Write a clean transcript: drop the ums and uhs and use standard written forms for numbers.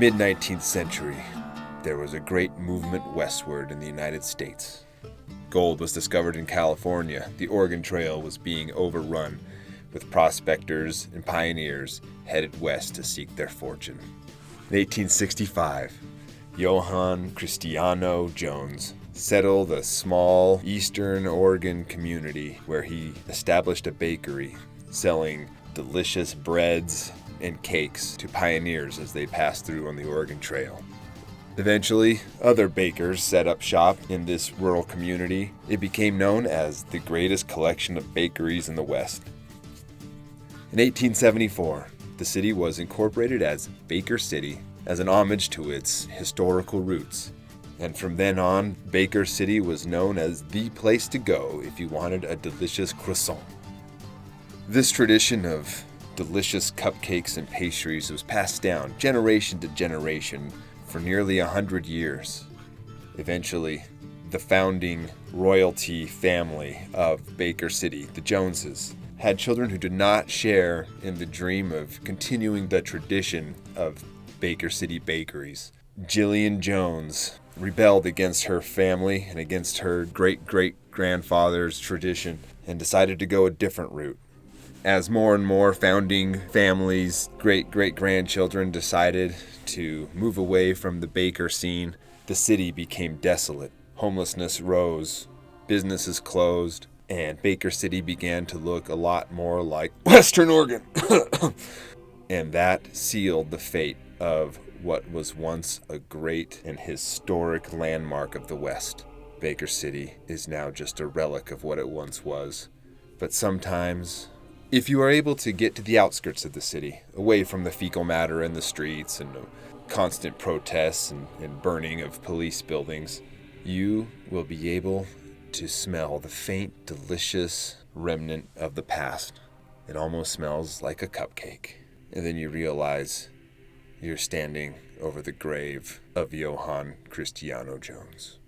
mid-19th century, there was a great movement westward in the United States. Gold was discovered in California. The Oregon Trail was being overrun with prospectors and pioneers headed west to seek their fortune. In 1865, Johann Cristiano Jones settled a small eastern Oregon community where he established a bakery selling delicious breads and cakes to pioneers as they passed through on the Oregon Trail. Eventually, other bakers set up shop in this rural community. It became known as the greatest collection of bakeries in the West. In 1874, the city was incorporated as Baker City as an homage to its historical roots. And from then on, Baker City was known as the place to go if you wanted a delicious croissant. This tradition of delicious cupcakes and pastries was passed down generation to generation for nearly 100 years. Eventually, the founding royalty family of Baker City, the Joneses, had children who did not share in the dream of continuing the tradition of Baker City bakeries. Jillian Jones rebelled against her family and against her great-great-grandfather's tradition and decided to go a different route. As more and more founding families' great-great-grandchildren decided to move away from the baker scene, the city became desolate. Homelessness rose, businesses closed, and Baker City began to look a lot more like Western Oregon. And that sealed the fate of what was once a great and historic landmark of the West. Baker City is now just a relic of what it once was. But sometimes, if you are able to get to the outskirts of the city, away from the fecal matter in the streets and constant protests and burning of police buildings, you will be able to smell the faint, delicious remnant of the past. It almost smells like a cupcake. And then you realize you're standing over the grave of Johann Cristiano Jones.